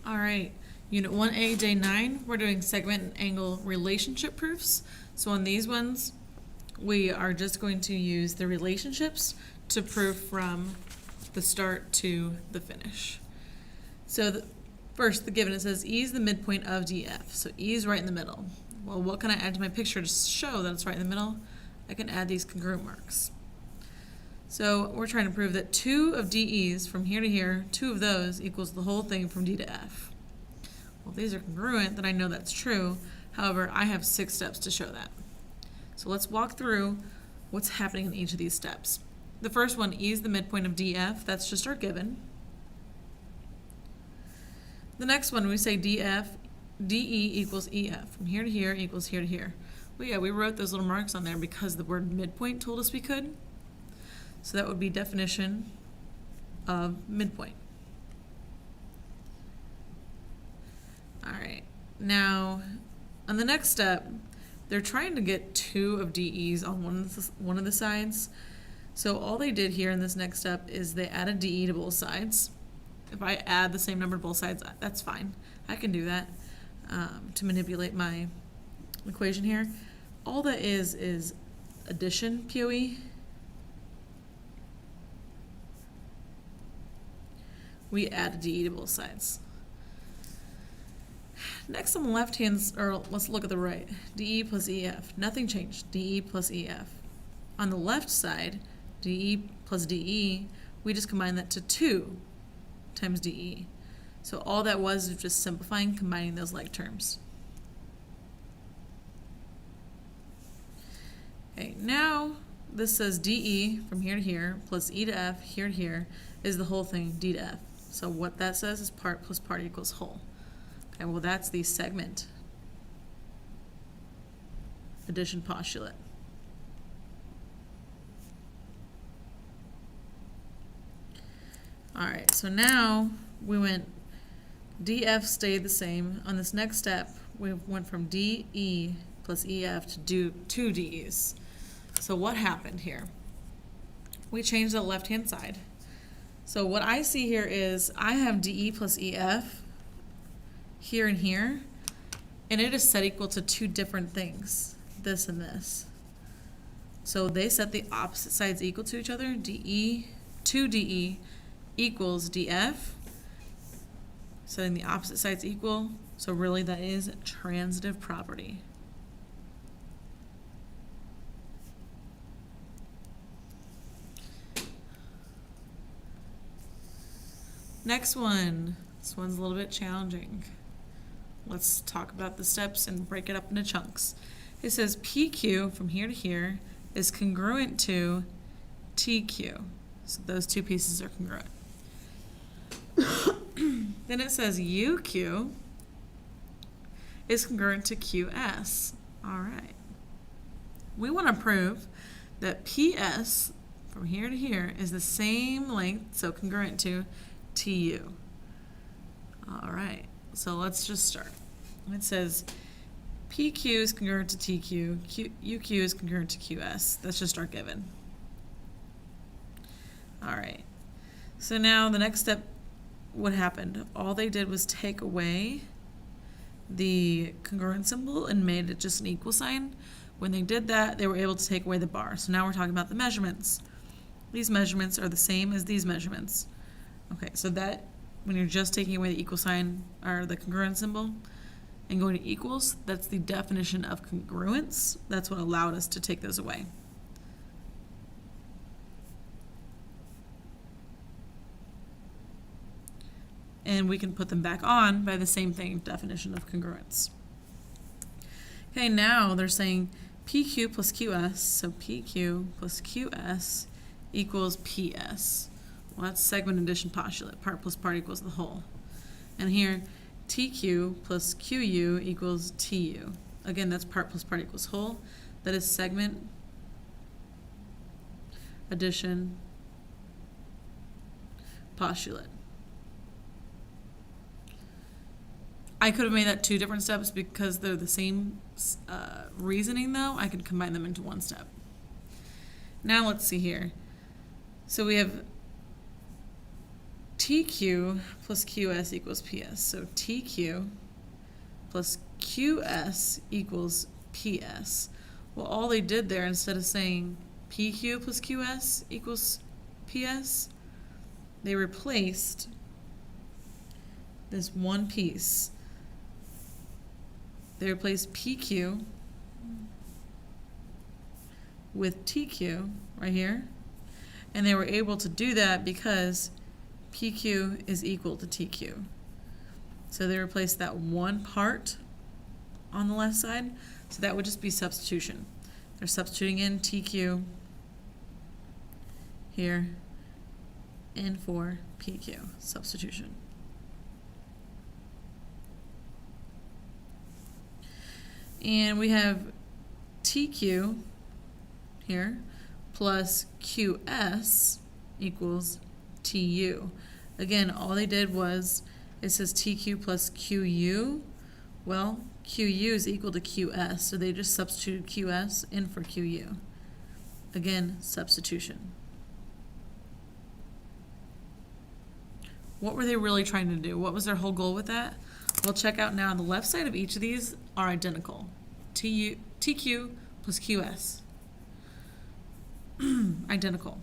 All right, Unit 1A, Day 9, we're doing segment and angle relationship proofs. So on these ones, we are just going to use the relationships to prove from the start to the finish. So first, the given, it says E is the midpoint of DF. So E is right in the middle. Well, what can I add to my picture to show that it's right in the middle? I can add these congruent marks. So we're trying to prove that 2 of DE's from here to here, 2 of those equals the whole thing from D to F. Well, if these are congruent, then I know that's true. However, I have 6 steps to show that. So let's walk through what's happening in each of these steps. The first one, E is the midpoint of DF. That's just our given. The next one, we say DE equals EF. From here to here equals here to here. Well, yeah, we wrote those little marks on there because the word midpoint told us we could. So that would be definition of midpoint. All right, now on the next step, they're trying to get 2 of DE's on one of the sides. So all they did here in this next step is they added DE to both sides. If I add the same number to both sides, that's fine. I can do that to manipulate my equation here. All that is addition, POE. We add a DE to both sides. Next on the left hand, or let's look at the right. DE plus EF, nothing changed, DE plus EF. On the left side, DE plus DE, we just combine that to 2 times DE. So all that was just simplifying, combining those like terms. Okay, now this says DE from here to here plus E to F here to here is the whole thing, D to F. So what that says is part plus part equals whole. Okay, well that's the segment addition postulate. All right, so now we went, DF stayed the same. On this next step, we went from DE plus EF to 2 DEs. So what happened here? We changed the left-hand side. So what I see here is I have DE plus EF here and here, and it is set equal to 2 different things, this and this. So they set the opposite sides equal to each other. DE, 2DE equals DF, setting the opposite sides equal. So really that is transitive property. Next one, this one's a little bit challenging. Let's talk about the steps and break it up into chunks. It says PQ from here to here is congruent to TQ. So those 2 pieces are congruent. Then it says UQ is congruent to QS. All right. We want to prove that PS from here to here is the same length, so congruent to TU. All right, so let's just start. It says PQ is congruent to TQ, UQ is congruent to QS. That's just our given. All right, so now the next step, what happened? All they did was take away the congruent symbol and made it just an equal sign. When they did that, they were able to take away the bar. So now we're talking about the measurements. These measurements are the same as these measurements. Okay, so that when you're just taking away the equal sign or the congruent symbol and going to equals, that's the definition of congruence. That's what allowed us to take those away. And we can put them back on by the same thing, definition of congruence. Okay, now they're saying PQ plus QS, so PQ plus QS equals PS. Well, that's segment addition postulate. Part plus part equals the whole. And here, TQ plus QU equals TU. Again, that's part plus part equals whole. That is segment addition postulate. I could have made that 2 different steps because they're the same reasoning, though. I could combine them into 1 step. Now let's see here. So we have TQ plus QS equals PS. So TQ plus QS equals PS. Well, all they did there, instead of saying PQ plus QS equals PS, they replaced this one piece. They replaced PQ with TQ right here. And they were able to do that because PQ is equal to TQ. So they replaced that one part on the left side. So that would just be substitution. They're substituting in TQ here and for PQ, substitution. And we have TQ here plus QS equals TU. Again, all they did was, it says TQ plus QU. Well, QU is equal to QS, so they just substituted QS in for QU. Again, substitution. What were they really trying to do? What was their whole goal with that? Well, check out now, the left side of each of these are identical. TQ plus QS. Identical.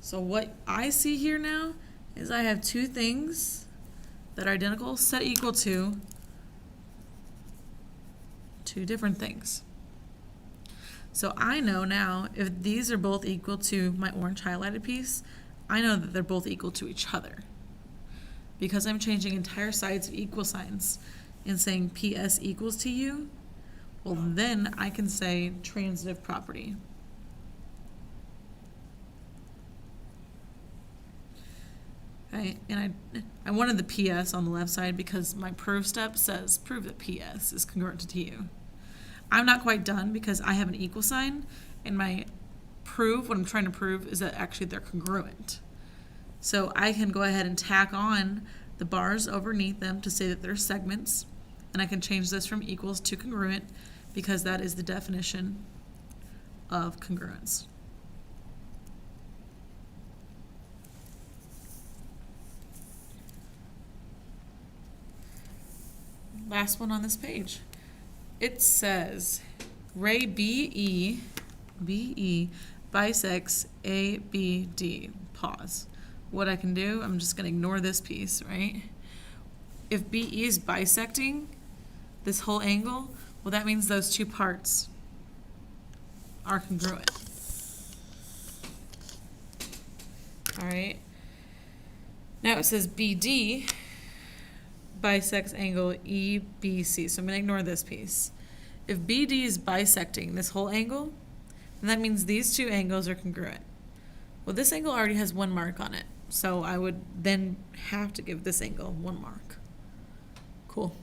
So what I see here now is I have two things that are identical set equal to two different things. So I know now if these are both equal to my orange highlighted piece, I know that they're both equal to each other. Because I'm changing entire sides of equal signs and saying PS equals TU, well then I can say transitive property. Right? And I wanted the PS on the left side because my proof step says prove that PS is congruent to TU. I'm not quite done because I have an equal sign, and my proof, what I'm trying to prove is that actually they're congruent. So I can go ahead and tack on the bars underneath them to say that they're segments, and I can change this from equals to congruent because that is the definition of congruence. Last one on this page. It says ray BE bisects ABD. Pause. What I can do, I'm just going to ignore this piece, right? If BE is bisecting this whole angle, well, that means those two parts are congruent. All right. Now it says BD bisects angle EBC. So I'm going to ignore this piece. If BD is bisecting this whole angle, then that means these two angles are congruent. Well, this angle already has one mark on it, so I would then have to give this angle one mark. Cool.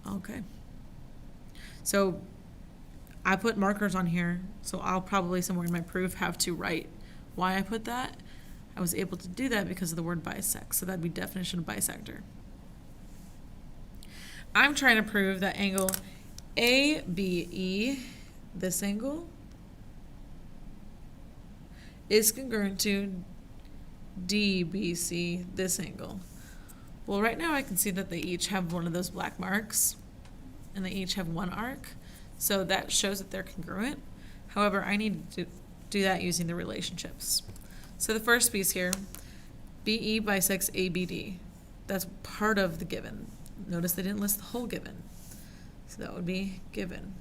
Okay. So I put markers on here, so I'll probably somewhere in my proof have to write why I put that. I was able to do that because of the word bisect, so that'd be definition of bisector. I'm trying to prove that angle ABE, this angle, is congruent to DBC, this angle. Well, right now I can see that they each have one of those black marks, and they each have one arc, so that shows that they're congruent. However, I need to do that using the relationships. So the first piece here, BE bisects ABD. That's part of the given. Notice they didn't list the whole given. So that would be given.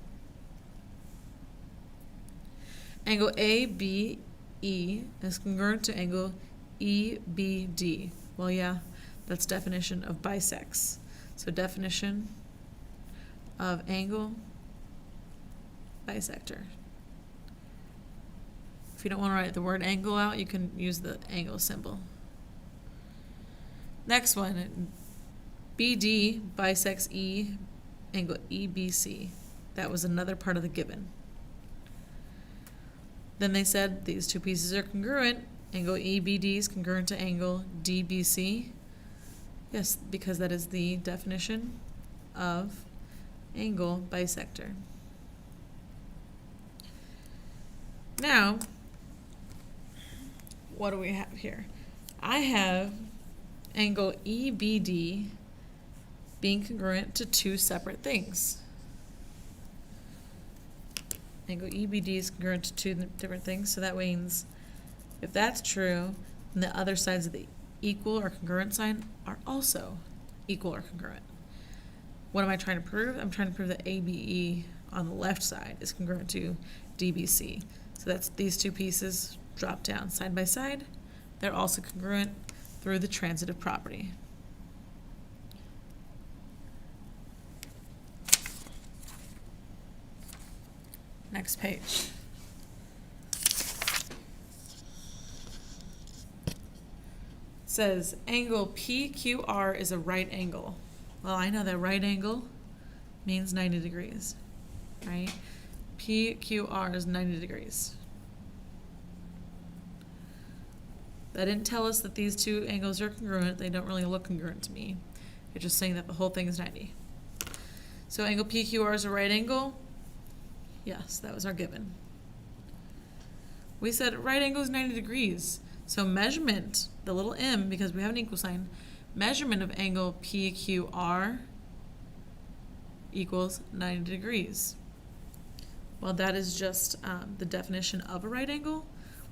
Angle ABE is congruent to angle EBD. Well, yeah, that's definition of bisects. So definition of angle bisector. If you don't want to write the word angle out, you can use the angle symbol. Next one, BD bisects angle EBC. That was another part of the given. Then they said these two pieces are congruent. Angle EBD is congruent to angle DBC. Yes, because that is the definition of angle bisector. Now, what do we have here? I have angle EBD being congruent to two separate things. Angle EBD is congruent to two different things, so that means if that's true, then the other sides of the equal or congruent sign are also equal or congruent. What am I trying to prove? I'm trying to prove that ABE on the left side is congruent to DBC. So that's these two pieces drop down side by side. They're also congruent through the transitive property. Next page. It says angle PQR is a right angle. Well, I know that right angle means 90 degrees, right? PQR is 90 degrees. That didn't tell us that these two angles are congruent. They don't really look congruent to me. It's just saying that the whole thing is 90. So angle PQR is a right angle. Yes, that was our given. We said right angle is 90 degrees. So measurement, the little m, because we have an equal sign, measurement of angle PQR equals 90 degrees. Well, that is just the definition of a right angle.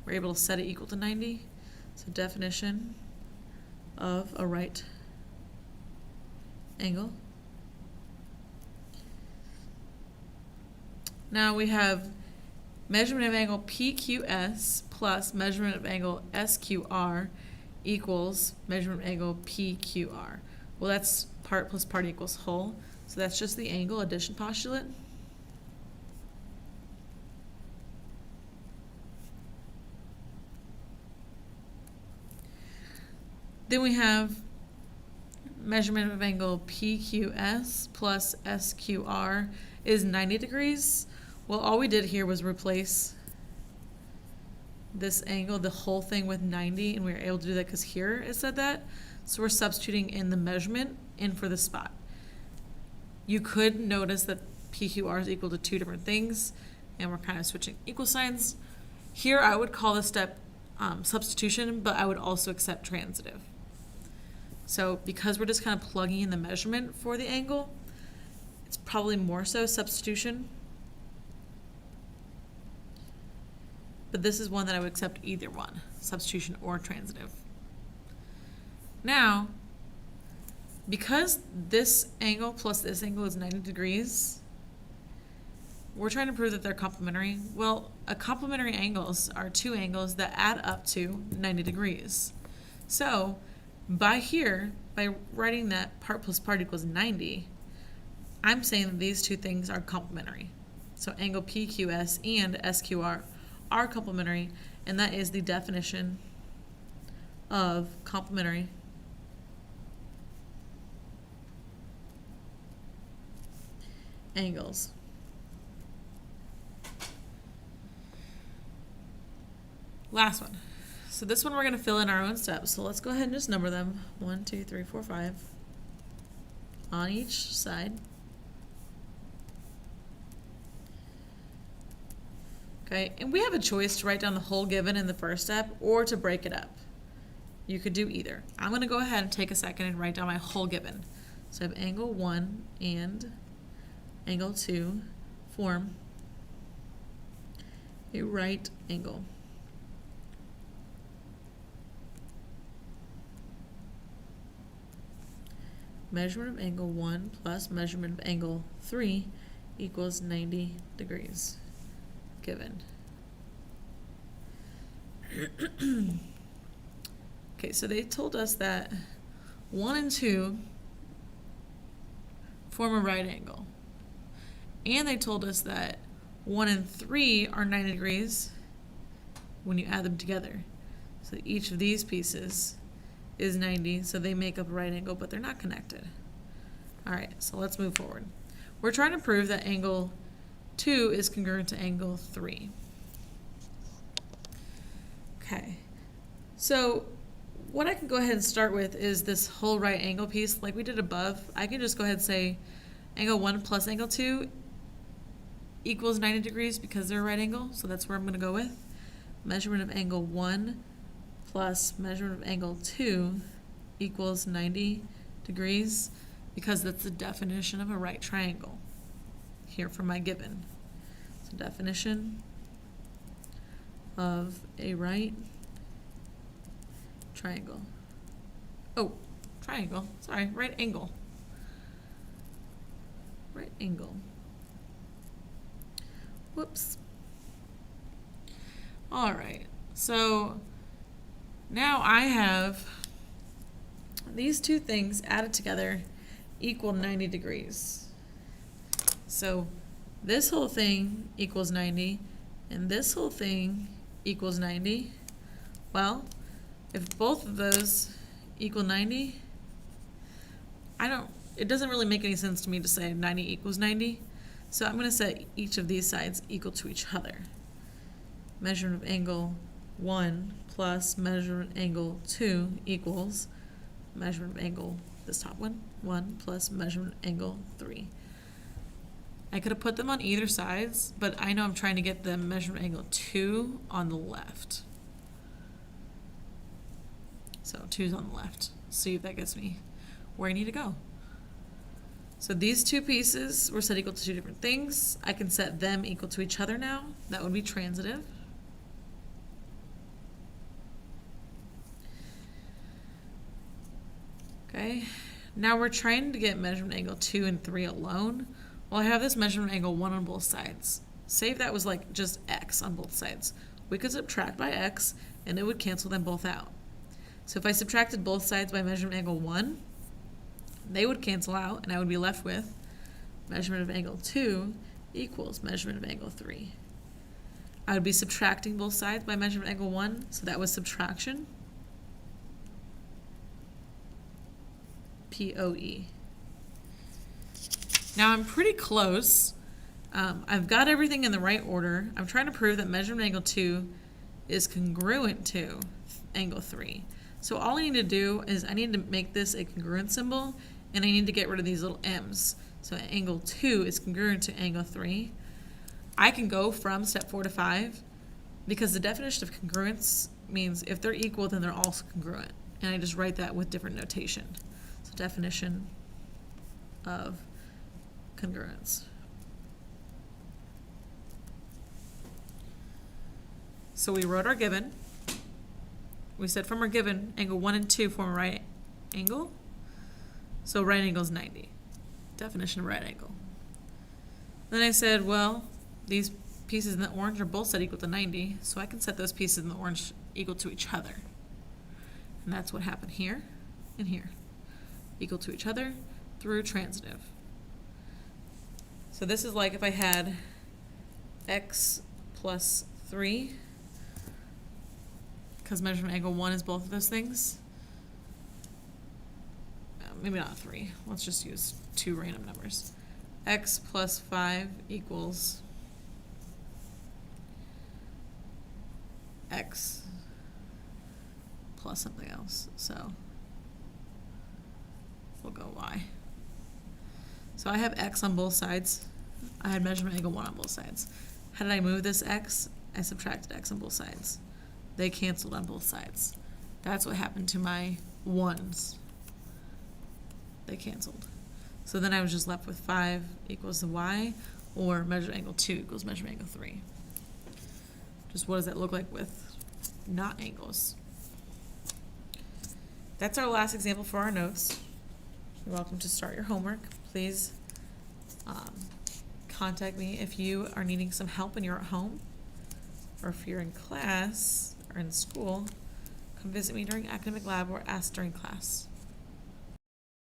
We're able to set it equal to 90. So definition of a right angle. Now we have measurement of angle PQS plus measurement of angle SQR equals measurement of angle PQR. Well, that's part plus part equals whole. So that's just the angle addition postulate. Then we have measurement of angle PQS plus SQR is 90 degrees. Well, all we did here was replace this angle, the whole thing, with 90, and we were able to do that because here it said that. So we're substituting in the measurement in for the spot. You could notice that PQR is equal to two different things, and we're kind of switching equal signs. Here I would call this step substitution, but I would also accept transitive. So because we're just kind of plugging in the measurement for the angle, it's probably more so substitution. But this is one that I would accept either one, substitution or transitive. Now, because this angle plus this angle is 90 degrees, we're trying to prove that they're complementary. Well, complementary angles are two angles that add up to 90 degrees. So, by writing that part plus part equals 90, I'm saying that these two things are complementary. So angle PQS and SQR are complementary, and that is the definition of complementary angles. Last one. So this one we're going to fill in our own steps. So let's go ahead and just number them. 1, 2, 3, 4, 5 on each side. Okay, and we have a choice to write down the whole given in the first step or to break it up. You could do either. I'm going to go ahead and take a second and write down my whole given. So I have angle 1 and angle 2 form a right angle. Measurement of angle 1 plus measurement of angle 3 equals 90 degrees. Given. Okay, so they told us that 1 and 2 form a right angle. And they told us that 1 and 3 are 90 degrees when you add them together. So each of these pieces is 90, so they make up a right angle, but they're not connected. All right, so let's move forward. We're trying to prove that angle 2 is congruent to angle 3. Okay, so what I can go ahead and start with is this whole right angle piece like we did above. I can just go ahead and say angle 1 plus angle 2 equals 90 degrees because they're a right angle, so that's where I'm going to go with. Measurement of angle 1 plus measurement of angle 2 equals 90 degrees, because that's the definition of a right triangle here for my given. So definition of a right triangle. Oh, triangle, sorry, right angle. Right angle. Whoops. All right, so now I have these two things added together equal 90 degrees. So this whole thing equals 90, and this whole thing equals 90. Well, if both of those equal 90, it doesn't really make any sense to me to say 90 equals 90. So I'm going to set each of these sides equal to each other. Measurement of angle 1 plus measurement angle 2 equals measurement of angle, this top one, 1 plus measurement angle 3. I could have put them on either sides, but I know I'm trying to get the measurement angle 2 on the left. So 2's on the left. See if that gets me where I need to go. So these two pieces were set equal to two different things. I can set them equal to each other now. That would be transitive. Okay, now we're trying to get measurement angle 2 and 3 alone. Well, I have this measurement angle 1 on both sides. Say if that was like just x on both sides. We could subtract by x, and it would cancel them both out. So if I subtracted both sides by measurement angle 1, they would cancel out, and I would be left with measurement of angle 2 equals measurement of angle 3. I would be subtracting both sides by measurement angle 1, so that was subtraction. POE. Now I'm pretty close. I've got everything in the right order. I'm trying to prove that measurement angle 2 is congruent to angle 3. So all I need to do is I need to make this a congruent symbol, and I need to get rid of these little m's. So angle 2 is congruent to angle 3. I can go from step 4 to 5 because the definition of congruence means if they're equal, then they're also congruent. And I just write that with different notation. So definition of congruence. So we wrote our given. We said from our given, angle 1 and 2 form a right angle. So right angle is 90. Definition of right angle. Then I said, well, these pieces in the orange are both set equal to 90, so I can set those pieces in the orange equal to each other. And that's what happened here and here. Equal to each other through transitive. So this is like if I had x plus 3, because measurement angle 1 is both of those things. Maybe not 3. Let's just use two random numbers. X plus 5 equals x plus something else. So we'll go y. So I have x on both sides. I had measurement angle 1 on both sides. How did I move this x? I subtracted x on both sides. They canceled on both sides. That's what happened to my 1's. They canceled. So then I was just left with 5 equals the y, or measurement angle 2 equals measurement angle 3. Just what does that look like with not angles? That's our last example for our notes. You're welcome to start your homework. Please contact me if you are needing some help and you're at home, or if you're in class or in school, come visit me during academic lab or ask during class.